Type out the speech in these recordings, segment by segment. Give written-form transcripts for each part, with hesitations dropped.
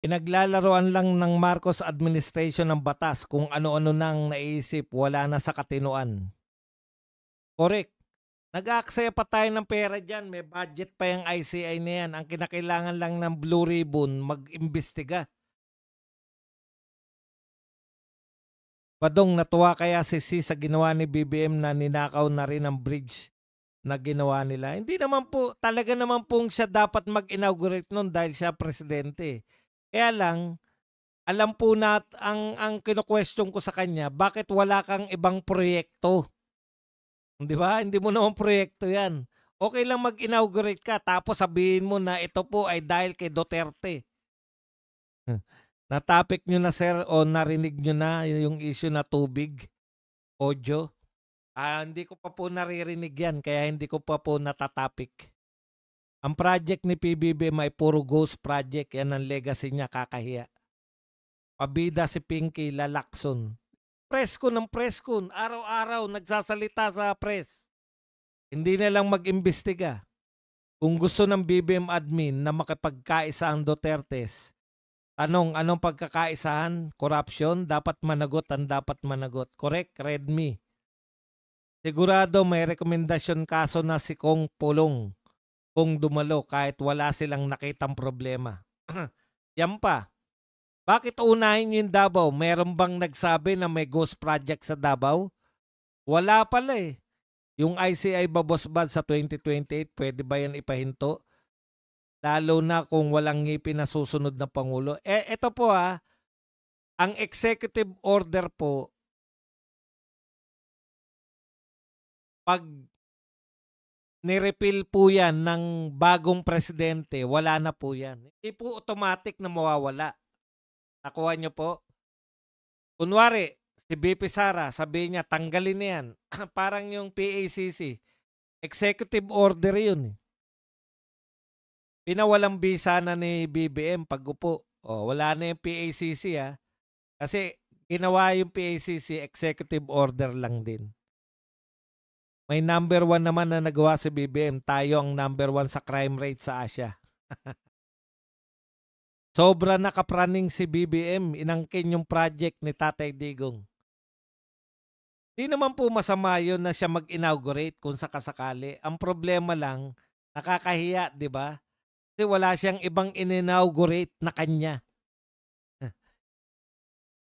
Pinaglalaroan lang ng Marcos administration ng batas kung ano-ano nang naisip, wala na sa katinuan. Correct. Nag-aaksaya pa tayo ng pera diyan, may budget pa yang ICI na yan. Ang kinakailangan lang ng Blue Ribbon, mag-imbestiga. Badong, natuwa kaya si C sa ginawa ni BBM na ninakaw na rin ang bridge na ginawa nila? Hindi naman po, talaga naman pong siya dapat mag-inaugurate nun dahil siya presidente. Kaya lang, alam po ang kino-question ko sa kanya, bakit wala kang ibang proyekto? 'Di ba? Hindi mo naman proyekto 'yan. Okay lang mag-inaugurate ka tapos sabihin mo na ito po ay dahil kay Duterte. Hmm. Na-topic niyo na sir o narinig niyo na yung issue na tubig, audio? Hindi ko pa po naririnig 'yan kaya hindi ko pa po nata-topic. Ang project ni PBBM ay puro ghost project, 'yan ang legacy niya, kakahiya. Pabida si Pinky Lalakson. Preskon ng preskon, araw-araw nagsasalita sa press. Hindi na lang mag-imbestiga. Kung gusto ng BBM admin na makipagkaisa ang Dutertes, tanong anong pagkakaisahan? Corruption? Dapat managot ang dapat managot. Correct? Read me. Sigurado may rekomendasyon kaso na si Kong Pulong kung dumalo kahit wala silang nakitang problema. Yan pa. Bakit unahin yung Davao? Meron bang nagsabi na may ghost project sa Davao? Wala pala eh. Yung ICI babosbad sa 2028, pwede ba yan ipahinto? Lalo na kung walang ngipin na susunod na Pangulo. Ito po ang executive order po, pag nirepeal po yan ng bagong presidente, wala na po yan. Hindi po automatic na mawawala. Nakuha nyo po? Kunwari, si BP Sara, sabihin niya, tanggalin na yan. Parang yung PACC. Executive order yun. Pinawalang bisa na ni BBM pag-upo. Wala na yung PACC Kasi ginawa yung PACC, executive order lang din. May number 1 naman na nagawa si BBM. Tayo ang number 1 sa crime rate sa Asia. Sobra nakapraning si BBM. Inangkin yung project ni Tatay Digong. Di naman po masama yun na siya mag-inaugurate kung sakasakali. Ang problema lang, nakakahiya, di ba? Kasi wala siyang ibang in-inaugurate na kanya.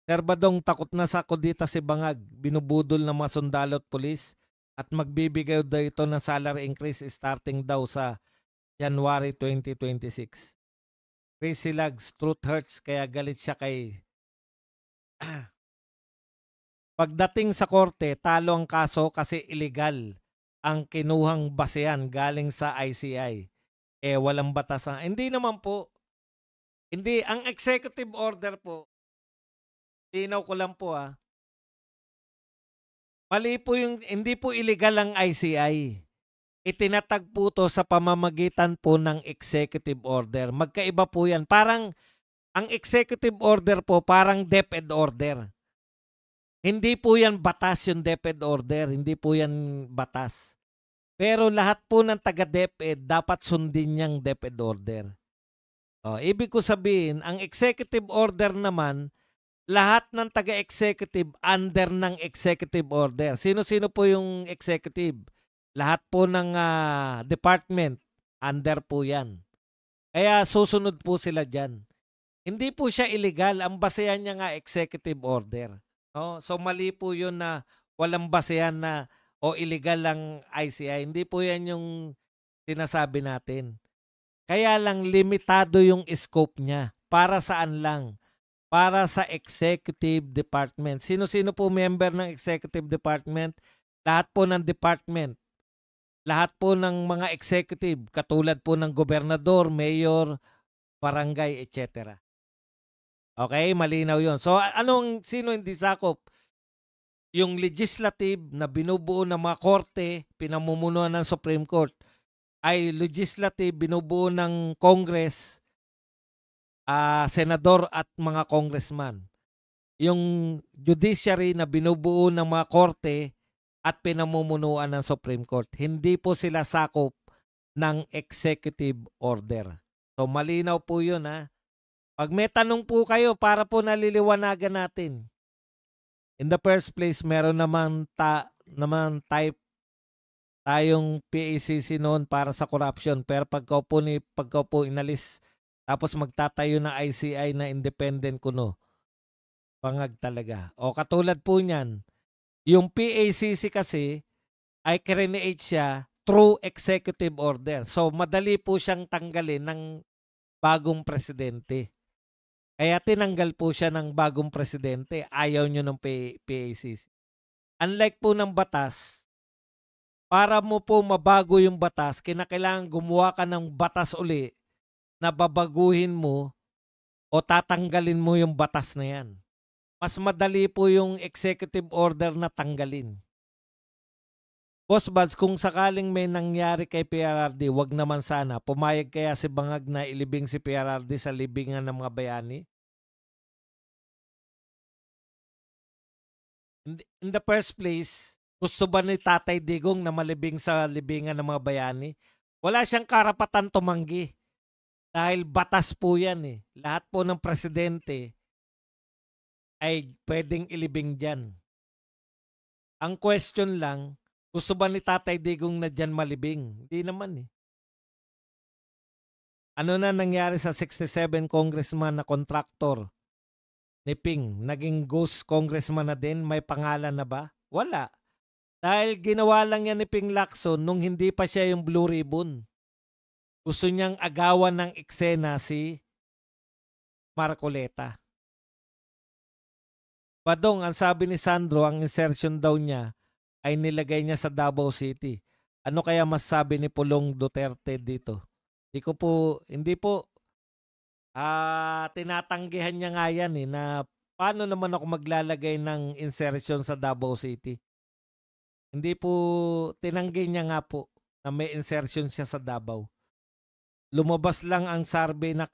Sir Badong, takot na sa kudita si Bangag. Binubudol ng mga sundalo at pulis at magbibigay daw ito ng salary increase starting daw sa January 2026. Crazy Lags, truth hurts kaya galit siya kay... Pagdating sa korte, talo ang kaso kasi illegal ang kinuhang basehan galing sa ICI. Walang batasan. Hindi naman po. Hindi, ang executive order po, tinaw ko lang po mali po yung, hindi po illegal ang ICI. Itinatag po to sa pamamagitan po ng executive order. Magkaiba po yan. Parang, ang executive order po, parang DepEd order. Hindi po yan batas yung DepEd order. Hindi po yan batas. Pero lahat po ng taga-DepEd, dapat sundin niyang DepEd order. Ibig ko sabihin, ang executive order naman, lahat ng taga-executive under ng executive order. Sino-sino po yung executive? Lahat po ng department, under po yan. Kaya susunod po sila dyan. Hindi po siya illegal. Ang basehan niya nga executive order. So mali po yun na walang basehan na illegal lang ICI. Hindi po yan yung sinasabi natin. Kaya lang limitado yung scope niya. Para saan lang? Para sa executive department. Sino-sino po member ng executive department? Lahat po ng department. Lahat po ng mga executive, katulad po ng gobernador, mayor, barangay, etc. Okay, malinaw yon. So sino hindi sakop? Yung legislative na binubuo ng mga korte, pinamumunuan ng Supreme Court, ay legislative binubuo ng Congress, senador at mga congressman. Yung judiciary na binubuo ng mga korte at pinamumunuan ng Supreme Court, hindi po sila sakop ng executive order. So malinaw po yun Pag may tanong po kayo para po naliliwanagan natin. In the first place, meron naman type tayong PACC noon para sa corruption. Pero pagka po inalis, tapos magtatayo ng ICI na independent kuno, bangag talaga. O katulad po niyan, yung PACC kasi ay create siya through executive order. So madali po siyang tanggalin ng bagong presidente. Kaya tinanggal po siya ng bagong presidente. Ayaw nyo ng PACC. Unlike po ng batas, para mo po mabago yung batas, kinakailangan gumawa ka ng batas uli na babaguhin mo o tatanggalin mo yung batas na yan. Mas madali po yung executive order na tanggalin. Boss Buds, kung sakaling may nangyari kay PRRD, wag naman sana. Pumayag kaya si Bangag na ilibing si PRRD sa libingan ng mga bayani? In the first place, gusto ba ni Tatay Digong na malibing sa libingan ng mga bayani? Wala siyang karapatan tumanggi. Dahil batas po yan eh. Lahat po ng presidente ay pwedeng ilibing dyan. Ang question lang, gusto ba ni Tatay Digong na dyan malibing? Hindi naman eh. Ano na nangyari sa 67 congressman na kontraktor ni Ping? Naging ghost congressman na din? May pangalan na ba? Wala. Dahil ginawa lang yan ni Ping Lacson nung hindi pa siya yung Blue Ribbon. Gusto niyang agawan ng eksena si Marcoleta. Badong, ang sabi ni Sandro, ang insertion daw niya ay nilagay niya sa Davao City. Ano kaya masasabi ni Pulong Duterte dito? Hindi po, tinatanggihan niya nga yan eh, na paano naman ako maglalagay ng insertion sa Davao City. Hindi po, tinanggi niya nga po na may insertion siya sa Davao. Lumabas lang ang survey na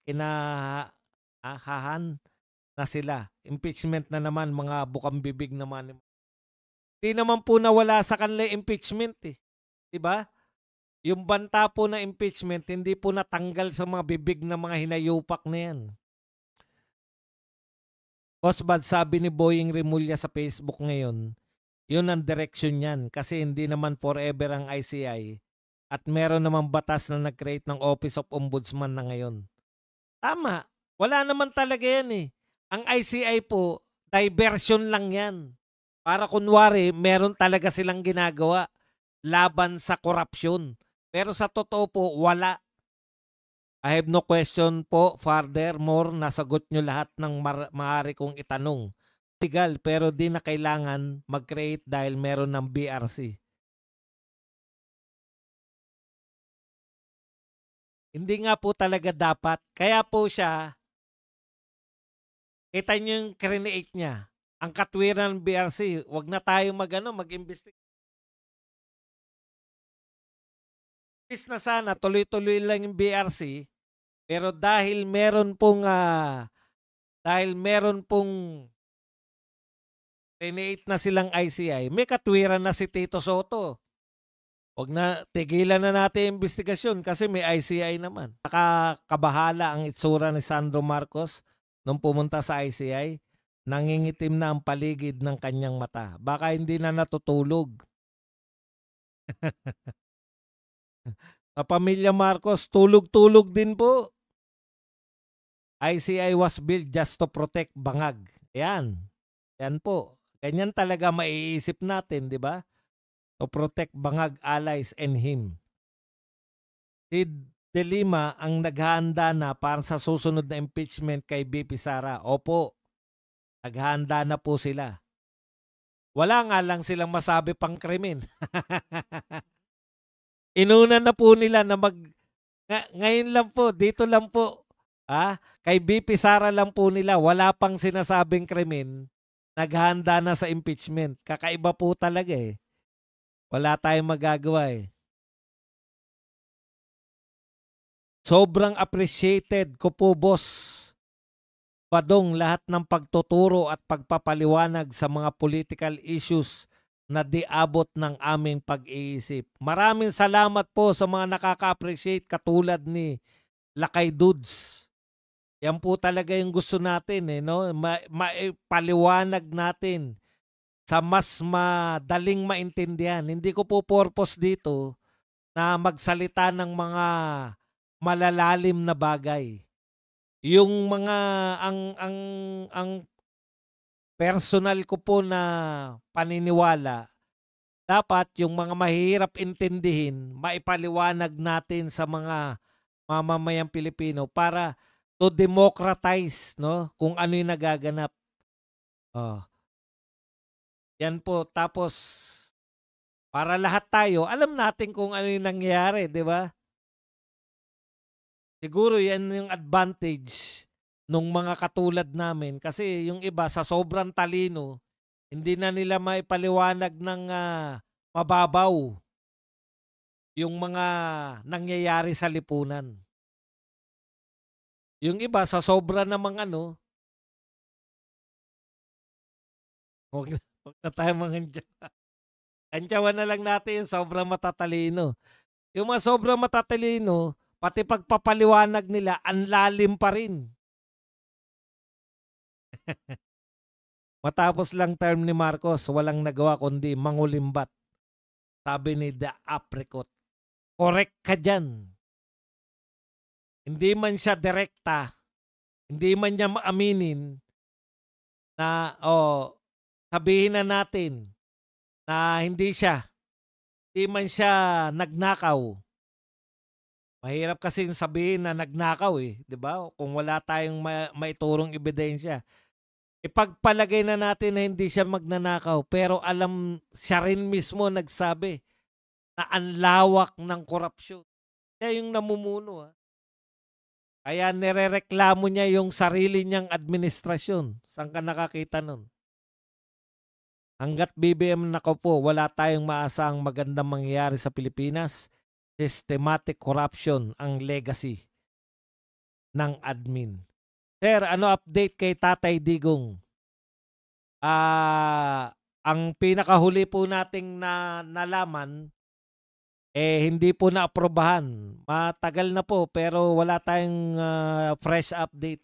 kinahahan na sila. Impeachment na naman, mga bukang bibig naman. Hindi naman po nawala sa kanila impeachment eh. Diba? Yung banta po na impeachment, hindi po natanggal sa mga bibig ng mga hinayupak na yan. Boss Bad, sabi ni Boying Remulla sa Facebook ngayon, yun ang direction yan kasi hindi naman forever ang ICI at meron namang batas na nag-create ng Office of Ombudsman na ngayon. Tama. Wala naman talaga yan eh. Ang ICI po, diversion lang yan. Para kunwari, meron talaga silang ginagawa laban sa korupsyon. Pero sa totoo po, wala. I have no question po. Furthermore, nasagot nyo lahat ng maaari kong itanong. Legal, pero di na kailangan mag-create dahil meron ng BRC. Hindi nga po talaga dapat. Kaya po siya, kita nyo yung create niya. Ang katwiran ng BRC, wag na tayo mag-investigate. Na sana tuloy-tuloy lang yung BRC, pero dahil meron pong create na silang ICI, may katwiran na si Tito Soto. Wag na, tigilan na natin yung investigasyon kasi may ICI naman. Nakakabahala ang itsura ni Sandro Marcos nung pumunta sa ICI. Nangingitim na ang paligid ng kanyang mata. Baka hindi na natutulog. Sa pamilya Marcos, tulog-tulog din po. ICI was built just to protect Bangag. Yan. Yan po. Ganyan talaga maiisip natin, di ba? To protect Bangag allies and him. Si De Lima ang naghahanda na para sa susunod na impeachment kay BP Sara. Opo, naghahanda na po sila. Wala nga lang silang masabi pang krimen. Inuna na po nila na ngayon lang po, dito lang po, kay BP Sara lang po nila, wala pang sinasabing krimen, naghahanda na sa impeachment. Kakaiba po talaga eh. Wala tayong magagawa eh. Sobrang appreciated ko po, boss Badong, lahat ng pagtuturo at pagpapaliwanag sa mga political issues na diabot ng aming pag-iisip. Maraming salamat po sa mga nakaka-appreciate katulad ni Lakay Dudes. Yan po talaga yung gusto natin, eh, no? Maipaliwanag natin sa mas madaling maintindihan. Hindi ko po purpose dito na magsalita ng mga malalalim na bagay. Yung mga ang personal ko po na paniniwala, dapat yung mga mahirap intindihin, maipaliwanag natin sa mga mamamayang Pilipino para to democratize, no, kung ano yung nagaganap. Oh, yan po. Tapos para lahat tayo alam natin kung ano yung nangyayari, 'di ba? Siguro yan yung advantage nung mga katulad namin kasi yung iba sa sobrang talino, hindi na nila maipaliwanag ng mababaw yung mga nangyayari sa lipunan. Yung iba sa sobra namang ano, wag na tayo antyawan na lang natin yung sobrang matatalino. Yung mga sobrang matatalino, pati pagpapaliwanag nila, ang lalim pa rin. Matapos lang term ni Marcos, walang nagawa kundi mangulimbat. Sabi ni The Apricot. Correct ka dyan. Hindi man siya direkta, hindi man niya maaminin na, sabihin na natin na hindi man siya nagnakaw. Mahirap kasi sabihin na nagnakaw, eh, 'di ba? Kung wala tayong maiturong ebidensya. Ipagpalagay na natin na hindi siya magnanakaw, pero siya rin mismo nagsabi na ang lawak ng korupsyon. Siya yung namumuno. Kaya nirereklamo niya yung sarili niyang administrasyon. Saan ka nakakita nun? Hanggat BBM nakaupo, wala tayong maasahang magandang mangyayari sa Pilipinas. Systematic corruption ang legacy ng admin. Sir, ano update kay Tatay Digong? Ang pinakahuli po nating nalaman, hindi po naaprobahan. Matagal na po pero wala tayong fresh update.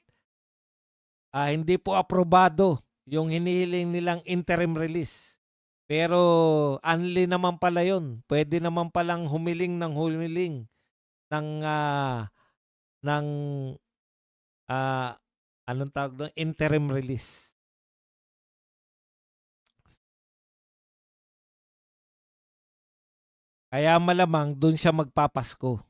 Hindi po aprobado yung hinihiling nilang interim release. Pero only naman pala yun. Pwede naman palang humiling ng ng anong tawag doon? Interim release. Kaya malamang doon siya magpapasko.